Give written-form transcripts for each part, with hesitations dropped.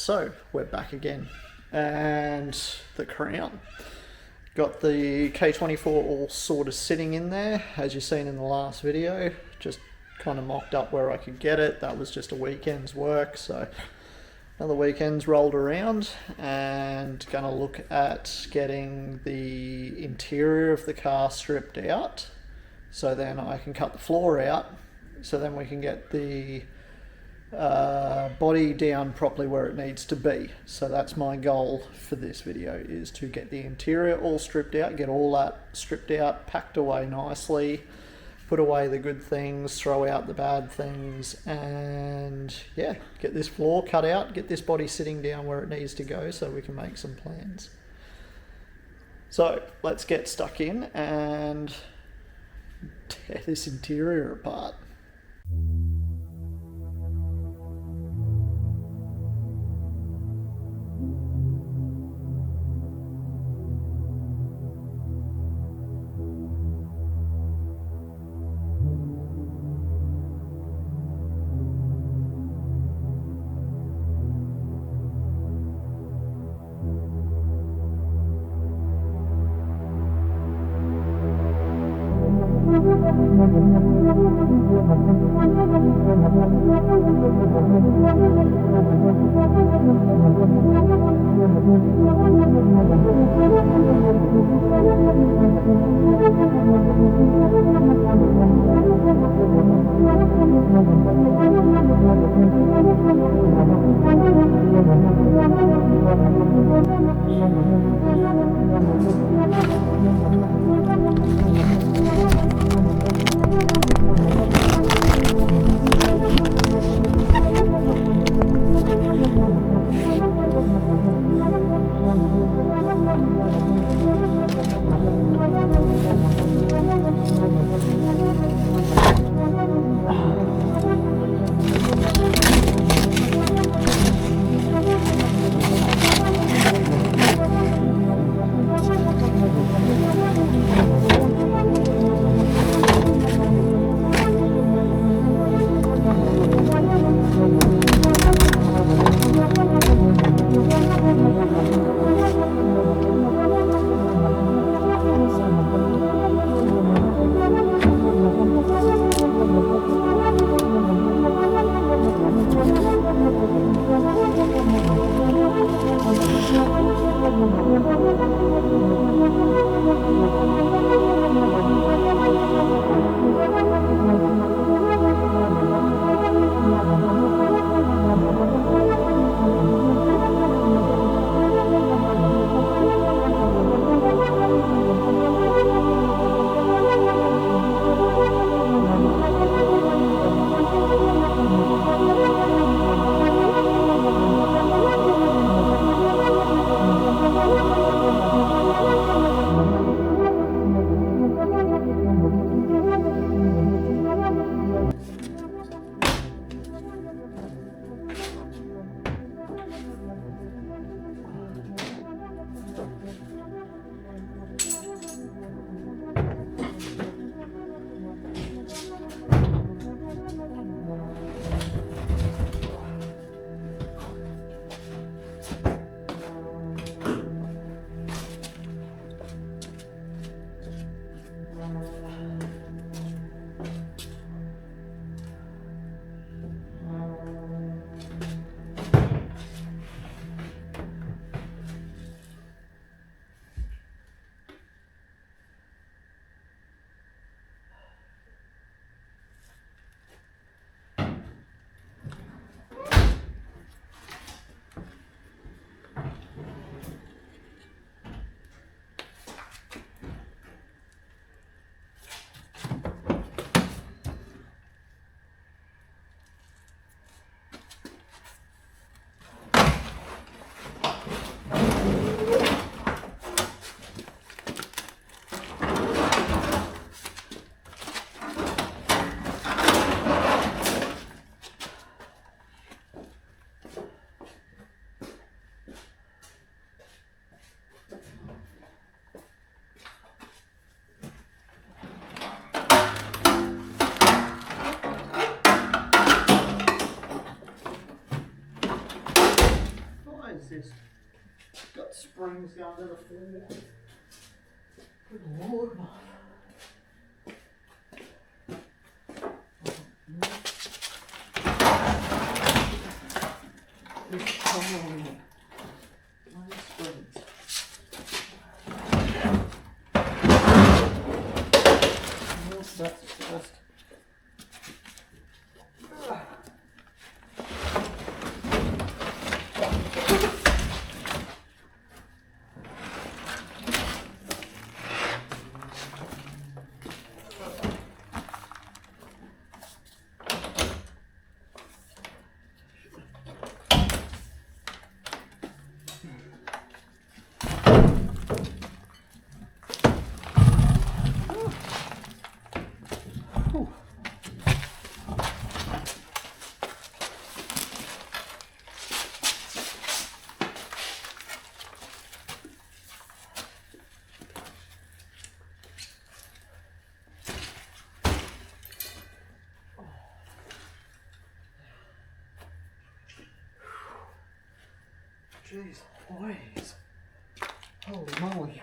So we're back again, and the crown. Got the K24 all sort of sitting in there, as you've seen in the last video. Just kind of mocked up where I could get it. That was just a weekend's work, so another weekend's rolled around, and gonna look at getting the interior of the car stripped out, so then I can cut the floor out, so then we can get the body down properly where it needs to be. So that's my goal for this video, is to get the interior all stripped out, get all that stripped out, packed away nicely, put away the good things, throw out the bad things, and yeah, get this floor cut out, get this body sitting down where it needs to go so we can make some plans. So let's get stuck in and tear this interior apart. going to the floor. Good Lord, man. Come on in. Nice springs. That's first. Jeez Louise. Holy moly.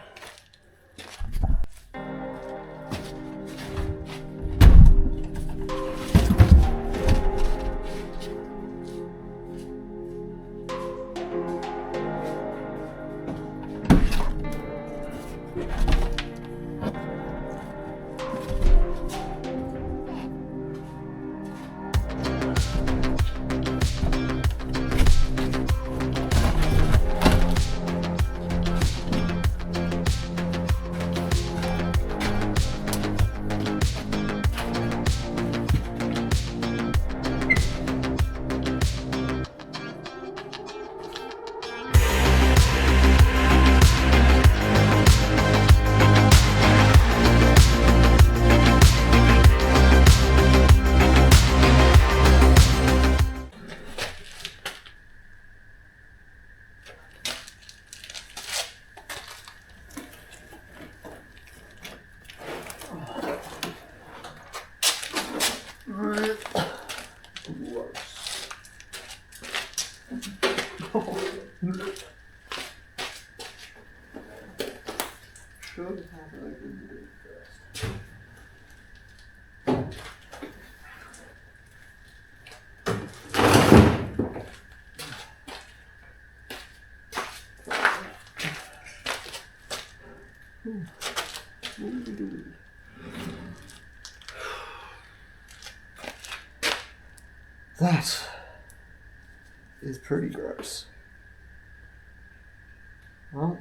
Should have opened it first. That is pretty gross. Well,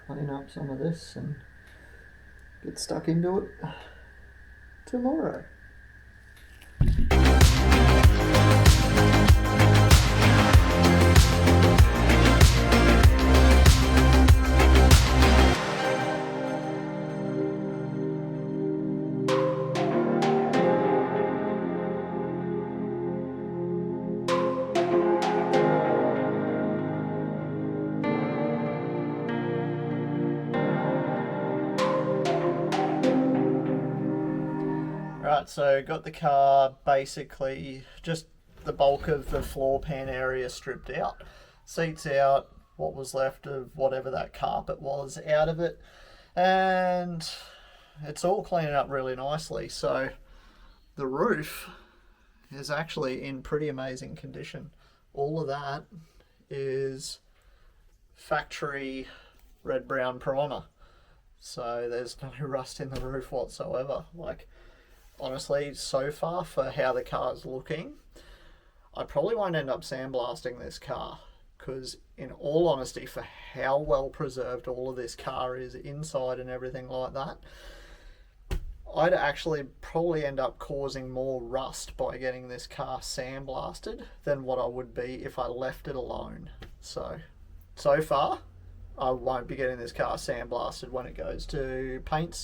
clean up some of this and get stuck into it tomorrow. Right, so got the car basically just the bulk of the floor pan area stripped out. Seats out, what was left of whatever that carpet was out of it. And it's all cleaning up really nicely. So the roof is actually in pretty amazing condition. All of that is factory red-brown primer. So there's no rust in the roof whatsoever. Like, honestly, so far for how the car's looking, I probably won't end up sandblasting this car, because in all honesty, for how well preserved all of this car is inside and everything like that, I'd actually probably end up causing more rust by getting this car sandblasted than what I would be if I left it alone. So far, I won't be getting this car sandblasted when it goes to paint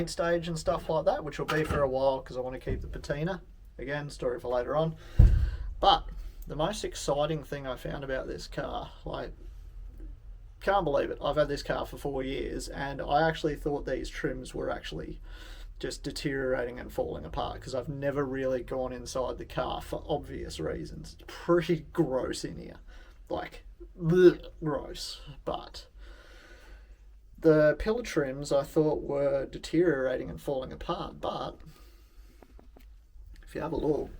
stage and stuff like that, which will be for a while because I want to keep the patina. Again, story for later on. But the most exciting thing I found about this car, like, can't believe it, I've had this car for 4 years and I actually thought these trims were actually just deteriorating and falling apart, because I've never really gone inside the car for obvious reasons. It's pretty gross in here. Like, bleh, gross. But the pillar trims I thought were deteriorating and falling apart, but if you have a look,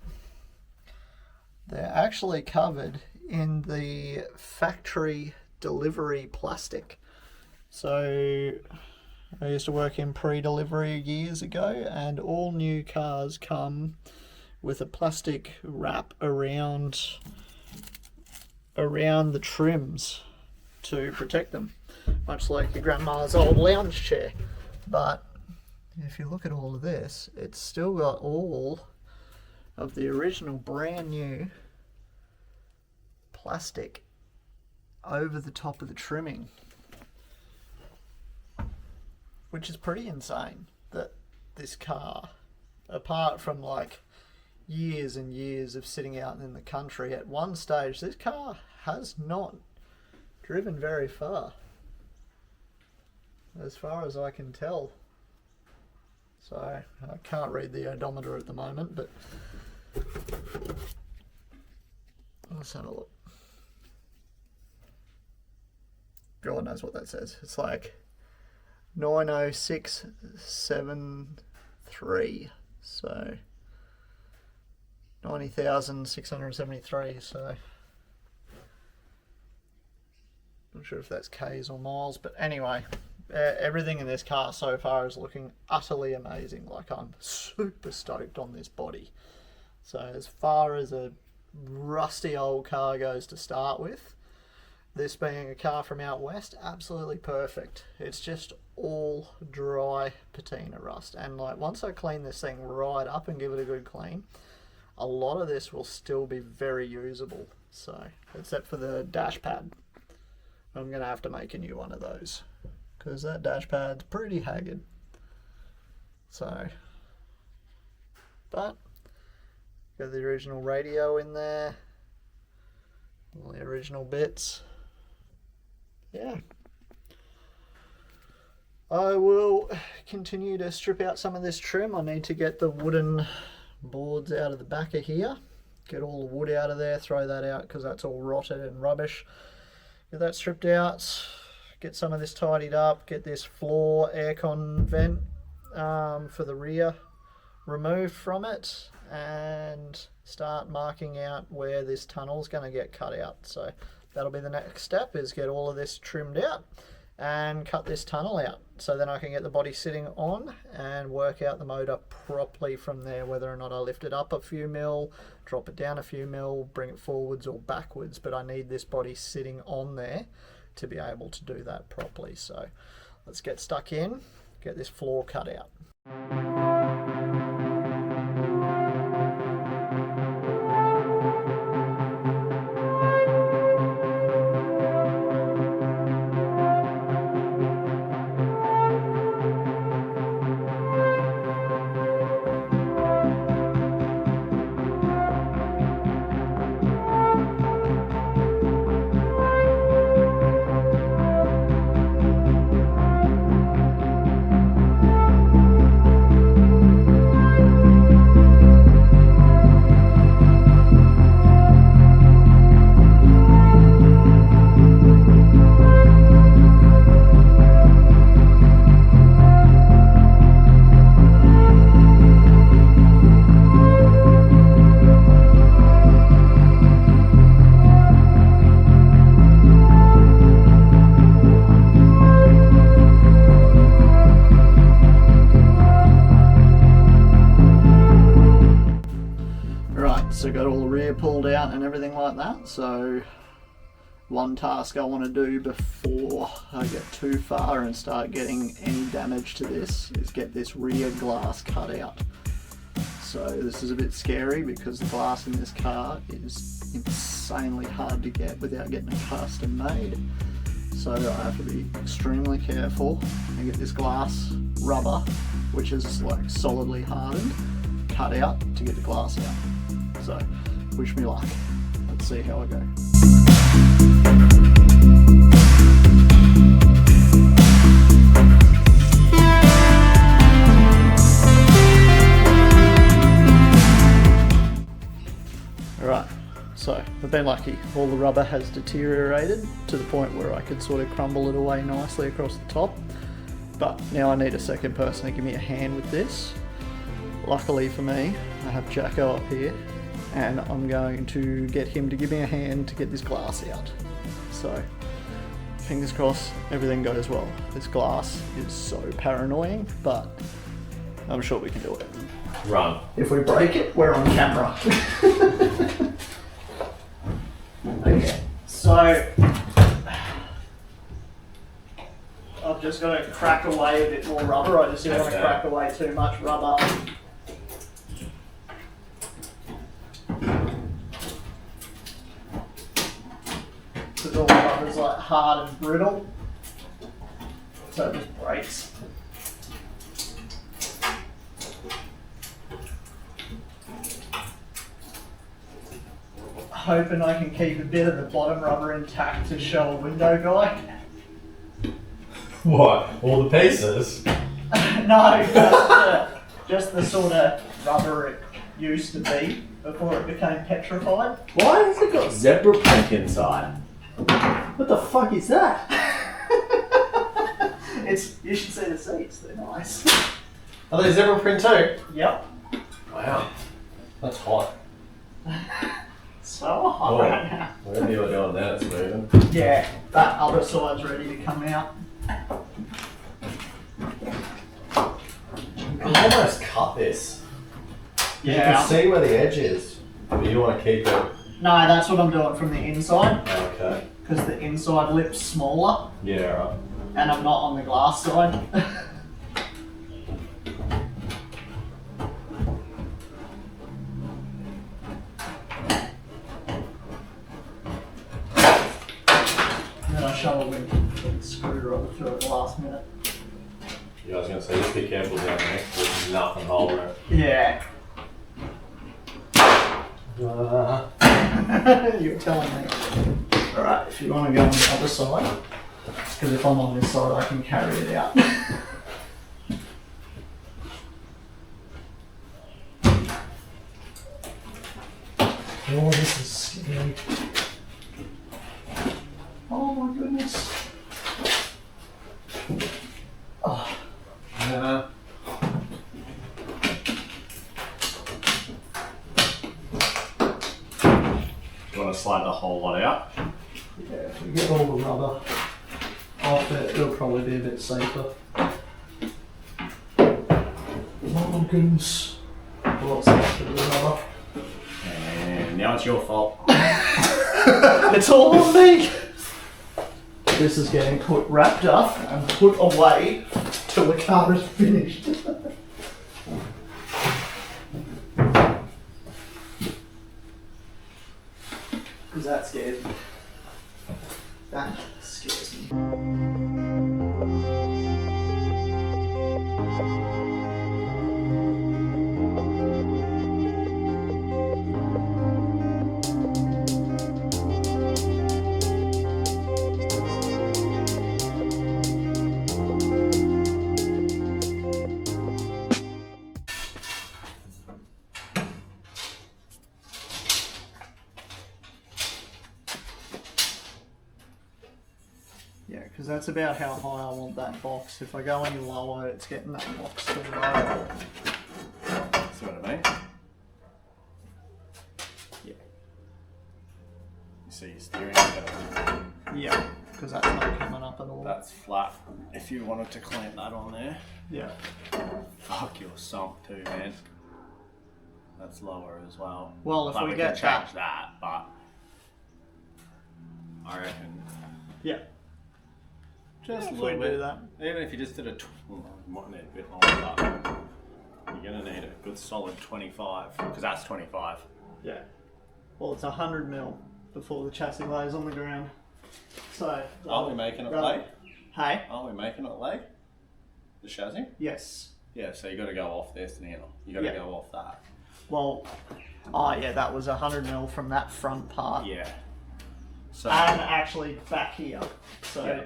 they're actually covered in the factory delivery plastic. So I used to work in pre-delivery years ago, and all new cars come with a plastic wrap around the trims to protect them, much like your grandma's old lounge chair. But if you look at all of this, it's still got all of the original brand new plastic over the top of the trimming, which is pretty insane that this car, apart from like years and years of sitting out in the country, at one stage this car has not driven very far, as far as I can tell. So I can't read the odometer at the moment, but let's have a look. God knows what that says. It's like 90673, so 90,673. So not sure if that's K's or miles, but anyway, everything in this car so far is looking utterly amazing. Like, I'm super stoked on this body. So as far as a rusty old car goes to start with, this being a car from out west, absolutely perfect. It's just all dry patina rust, and like once I clean this thing right up and give it a good clean, a lot of this will still be very usable. So except for the dash pad, I'm gonna have to make a new one of those because that dash pad's pretty haggard. So, but got the original radio in there, all the original bits. Yeah, I will continue to strip out some of this trim. I need to get the wooden boards out of the back of here, get all the wood out of there, throw that out because that's all rotted and rubbish. Get that stripped out, get some of this tidied up, get this floor aircon vent for the rear removed from it, and start marking out where this tunnel's going to get cut out. So that'll be the next step, is get all of this trimmed out and cut this tunnel out, so then I can get the body sitting on and work out the motor properly from there, whether or not I lift it up a few mil, drop it down a few mil, bring it forwards or backwards. But I need this body sitting on there to be able to do that properly. So let's get stuck in, get this floor cut out. So got all the rear pulled out and everything like that. So one task I want to do before I get too far and start getting any damage to this is get this rear glass cut out. So this is a bit scary because the glass in this car is insanely hard to get without getting it custom made. So I have to be extremely careful and get this glass rubber, which is like solidly hardened, cut out to get the glass out. So wish me luck. Let's see how I go. Alright, so the been lucky. All the rubber has deteriorated to the point where I could sort of crumble it away nicely across the top. But now I need a second person to give me a hand with this. Luckily for me, I have Jacko up here, and I'm going to get him to give me a hand to get this glass out. So, fingers crossed, everything goes well. This glass is so paranoid, but I'm sure we can do it. Run. If we break it, we're on camera. Okay, so I've just got to crack away a bit more rubber. I just don't want to crack away too much rubber. Because all the rubber's like hard and brittle, so it just breaks. Hoping I can keep a bit of the bottom rubber intact to show a window guy. What? All the pieces? No, just the sort of rubber it used to be before it became petrified. Why has it got zebra print inside? What the fuck is that? You should see the seats, they're nice. Are they zebra print too? Yep. Wow. That's hot. So hot right now. Whatever you're doing there, it's moving. Yeah, that other side's ready to come out. You can almost cut this. Yeah. You can see where the edge is, but you want to keep it. No, that's what I'm doing from the inside. Okay. Because the inside lip's smaller. Yeah, right. And I'm not on the glass side. And then I shoveled the screwdriver through at the last minute. Yeah, I was going to say, just be careful down there. There's nothing holding it. Yeah. You're telling me. Alright, if you want to go on the other side, because if I'm on this side I can carry it out. Oh, this is scary. Oh my goodness. Oh. Yeah. You want to slide the whole lot out? Yeah, if we get all the rubber off it, it'll probably be a bit safer. Oh goodness. What's left of the rubber? And now it's your fault. It's all on me! This is getting wrapped up and put away till the car is finished. Because that scares me. That scares me. Yeah, because that's about how high I want that box. If I go any lower, it's getting that box too low. See what I mean? Yeah. You see your steering wheel? Yeah, because that's not coming up at all. That's flat. If you wanted to clamp that on there. Yeah. Fuck, you're sunk too, man. That's lower as well. Well, if But we can get change that, but I reckon Yeah. just a If little we bit. do that. Even if you just did you might need a bit more, but you're gonna need a good solid 25 because that's 25. Yeah. Well, it's 100 mil before the chassis lays on the ground. So. Aren't we making it lay? Hey? Aren't we making it lay? The chassis? Yes. Yeah, so you got to go off this now. You got to Yeah. go off that. Well, oh yeah, that was 100 mil from that front part. Yeah. So. And actually back here. So Yeah.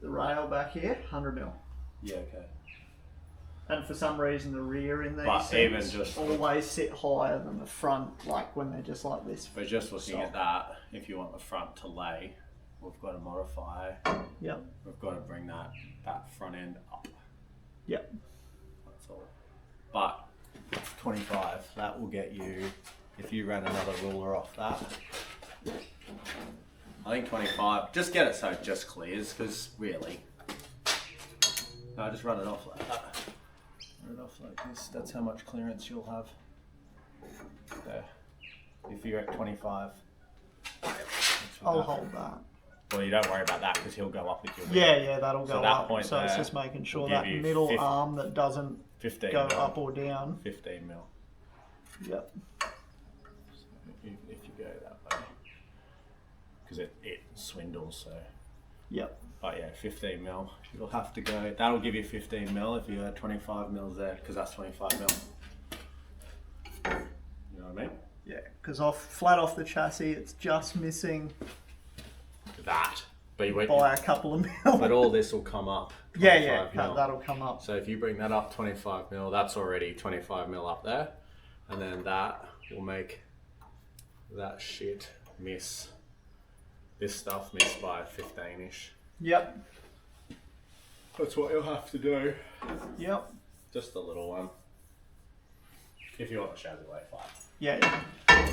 the rail back here, 100 mil. Yeah. Okay. And for some reason, the rear in these But even just always sit higher than the front, like when they're just like this. But just looking at that, if you want the front to lay, we've got to modify. Yep. We've got to bring that front end up. Yep. That's all. But 25, that will get you, if you ran another ruler off that, I think 25, just get it so it just clears, because really, no, just run it off like that. Run it off like this, that's how much clearance you'll have. There. If you're at 25. I'll hold that. Well, you don't worry about that because he'll go up with your wheel. Yeah, that'll go up. So it's just making sure that middle arm that doesn't go up or down. 15 mil. Yep. So if you go that way, because it swindles, so. Yep. But yeah, 15 mil. You'll have to go. That'll give you 15 mil if you had 25 mils there, because that's 25 mil. You know what I mean? Yeah, because flat off the chassis, it's just missing that. But you went by a couple of mil. But all this will come up. Yeah, that'll come up. So if you bring that up 25 mil, that's already 25 mil up there, and then that will make that shit miss. This stuff miss by 15ish. Yep. That's what you'll have to do. Yep. Just a little one. If you want the chassis weight flat. Yeah.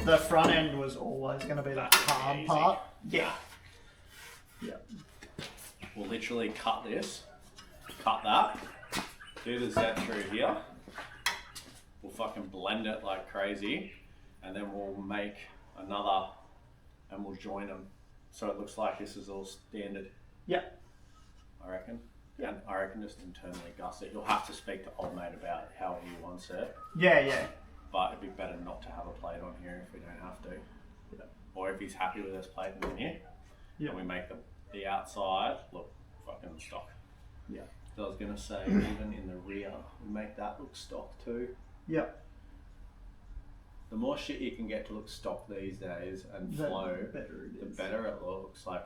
The front end was always going to be the hard part. Yeah. Yep. We'll literally cut this, cut that, do the Z through here. We'll fucking blend it like crazy, and then we'll make another, and we'll join them so it looks like this is all standard. Yep. I reckon. Yeah. And I reckon just internally gust it. You'll have to speak to old mate about how he wants it. Yeah. But it'd be better not to have a plate on here if we don't have to. Yep. Or if he's happy with this plate in here, and we make the outside look fucking stock. Yeah. So I was gonna say, even in the rear, we make that look stock too. Yep. The more shit you can get to look stock these days and flow, the better it looks. Like,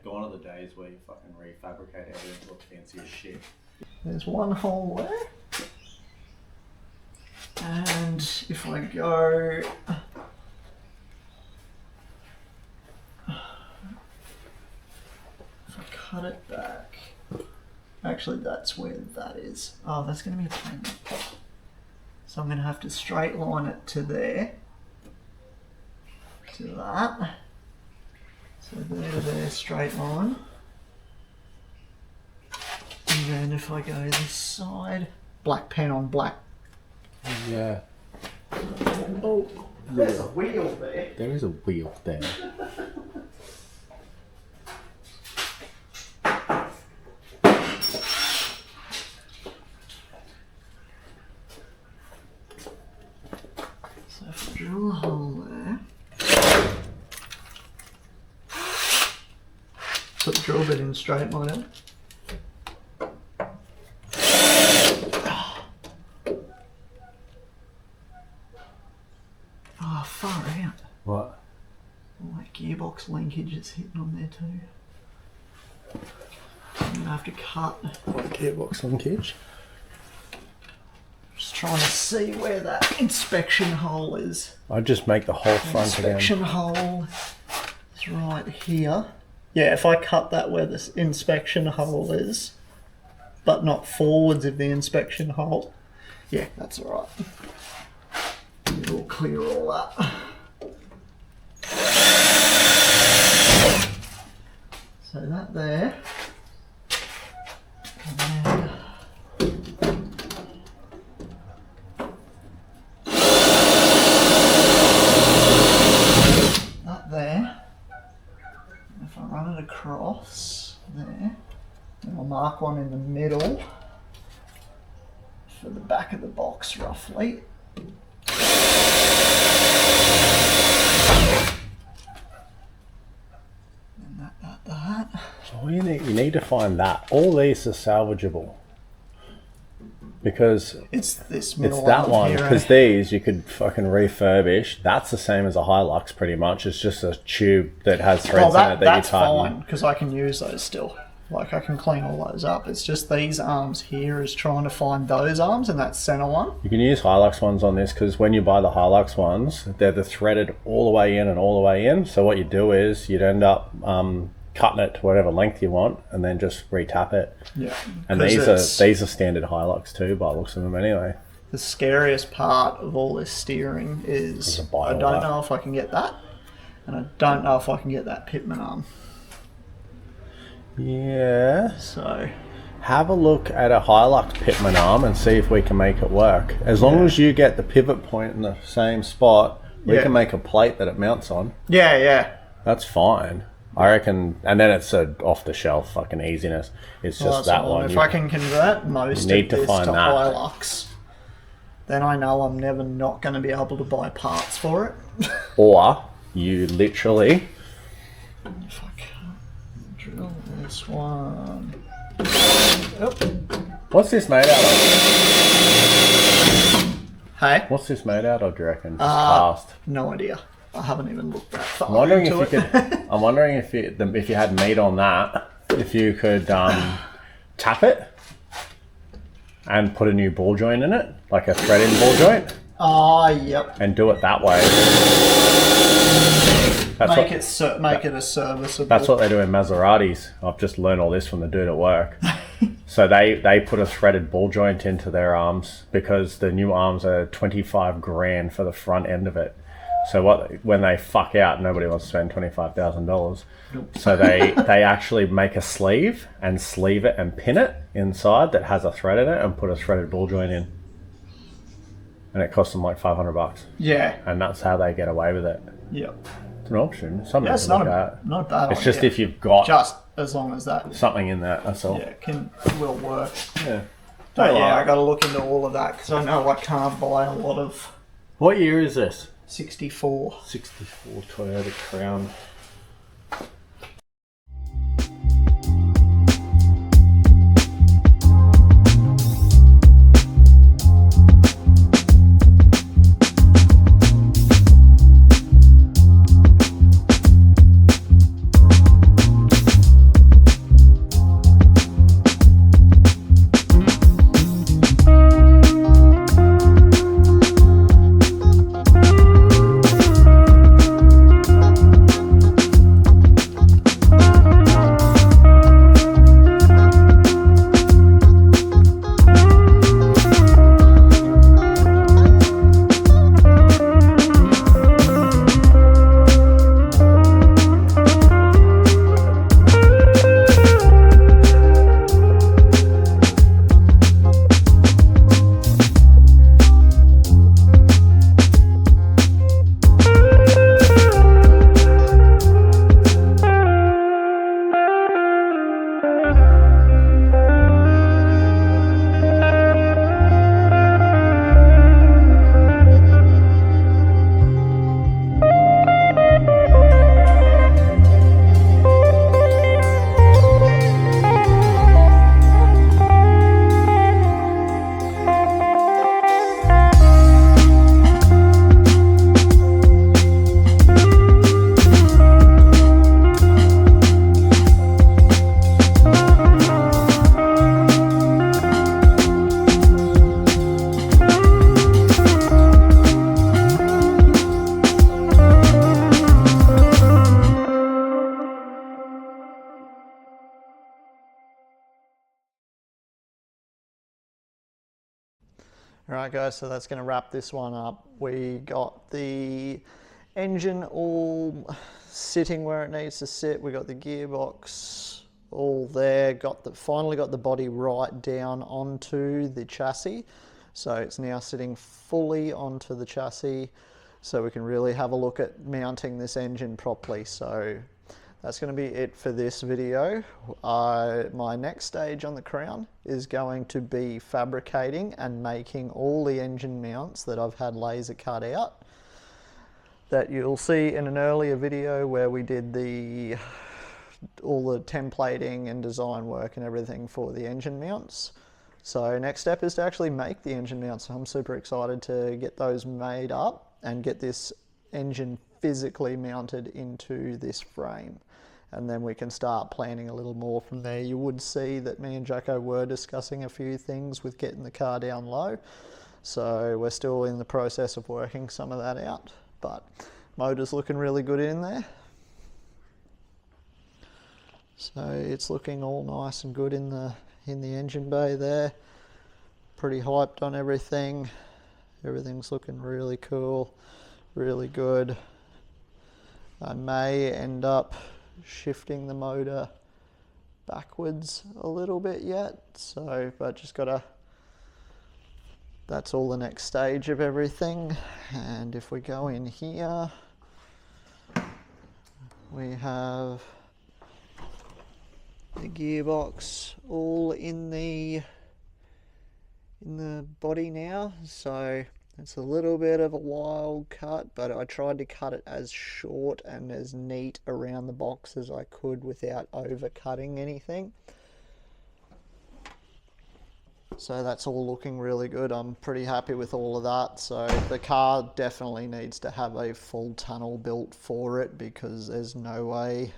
gone are the days where you fucking refabricate everything to look fancy as shit. There's one hole there. And if I go... If I cut it back... Actually, that's where that is. Oh, that's going to be a pain. So I'm going to have to straight line it to there. To that. So there to there, straight line. And then if I go this side, black pen on black. Yeah. Oh, there's a wheel there. There is a wheel there. So if I drill a hole there, put the drill bit in straight line out. Oh, far out. What? All that gearbox linkage is hitting on there too. I'm gonna have to cut. What gearbox linkage? Just trying to see where that inspection hole is. I'd just make the whole front again. Inspection hole is right here. Yeah, if I cut that where this inspection hole is, but not forwards of the inspection hole, yeah, that's alright. It'll clear all that. So that there. And then that there. If I run it across there, then I'll mark one in the middle for the back of the box roughly. And that. So you need to find that. All these are salvageable. Because it's this middle it's that one. Here, because these you could fucking refurbish. That's the same as a Hilux pretty much. It's just a tube that has threads in it that you tighten. That's fine because I can use those still. Like, I can clean all those up. It's just these arms here is trying to find those arms and that center one. You can use Hilux ones on this because when you buy the Hilux ones, they're the threaded all the way in and all the way in. So what you do is you'd end up cutting it to whatever length you want and then just retap it. Yeah. And these are standard Hilux too, by the looks of them anyway. The scariest part of all this steering is I don't know if I can get that, and I don't know if I can get that pitman arm. Yeah. So have a look at a Hilux pitman arm and see if we can make it work. As long as you get the pivot point in the same spot, we can make a plate that it mounts on. Yeah. That's fine. I reckon, and then it's a off-the-shelf fucking easiness. It's just that one. If I can convert most of this to Hilux, then I know I'm never not going to be able to buy parts for it. Or you literally... If I can't drill this one... Oh. What's this made out of? Hey? What's this made out of, do you reckon? Just cast? No idea. I haven't even looked that far I'm wondering into if you could... I'm wondering if you had meat on that, if you could tap it and put a new ball joint in it, like a thread-in ball joint. Oh, yep. And do it that way. Make it a serviceable. That's what they do in Maseratis. I've just learned all this from the dude at work. So they put a threaded ball joint into their arms because the new arms are 25 grand for the front end of it. So when they fuck out, nobody wants to spend $25,000. Nope. So they actually make a sleeve and sleeve it and pin it inside that has a thread in it and put a threaded ball joint in. And it costs them like $500. Yeah. And that's how they get away with it. Yep. It's an option. Something it's not a bad It's just if you've got just as long as that something in that, that's all. Yeah, will work. Yeah. But yeah, I got to look into all of that because I know I can't buy a lot of. What year is this? 64. 64 Toyota Crown. Alright guys, so that's going to wrap this one up. We got the engine all sitting where it needs to sit. We got the gearbox all there. Finally got the body right down onto the chassis. So it's now sitting fully onto the chassis. So we can really have a look at mounting this engine properly. So that's going to be it for this video. My next stage on the Crown is going to be fabricating and making all the engine mounts that I've had laser cut out, that you'll see in an earlier video where we did all the templating and design work and everything for the engine mounts. So next step is to actually make the engine mounts. I'm super excited to get those made up and get this engine physically mounted into this frame. and then we can start planning a little more from there. You would see that me and Jacko were discussing a few things with getting the car down low, so we're still in the process of working some of that out, but motor's looking really good in there. So it's looking all nice and good in the engine bay there. Pretty hyped on everything. Everything's looking really cool, really good. I may end up shifting the motor backwards a little bit yet, so but just gotta, that's all the next stage of everything. And if we go in here, we have the gearbox all in the body now, so it's a little bit of a wild cut, but I tried to cut it as short and as neat around the box as I could without over cutting anything. So that's all looking really good. I'm pretty happy with all of that. So the car definitely needs to have a full tunnel built for it, because there's no way,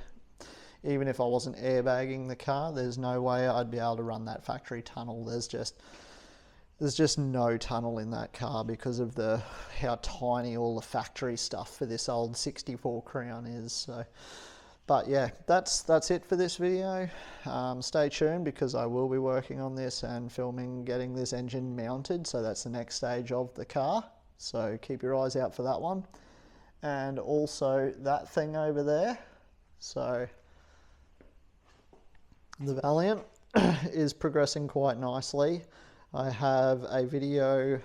even if I wasn't airbagging the car, there's no way I'd be able to run that factory tunnel. There's just no tunnel in that car because of how tiny all the factory stuff for this old 64 Crown is. So, but yeah, that's it for this video. Stay tuned, because I will be working on this and filming getting this engine mounted. So that's the next stage of the car. So keep your eyes out for that one. And also that thing over there. So the Valiant is progressing quite nicely. I have a video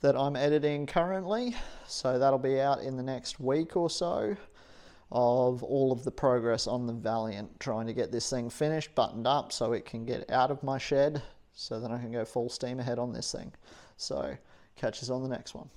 that I'm editing currently, so that'll be out in the next week or so, of all of the progress on the Valiant, trying to get this thing finished, buttoned up, so it can get out of my shed, so that I can go full steam ahead on this thing. So catch us on the next one.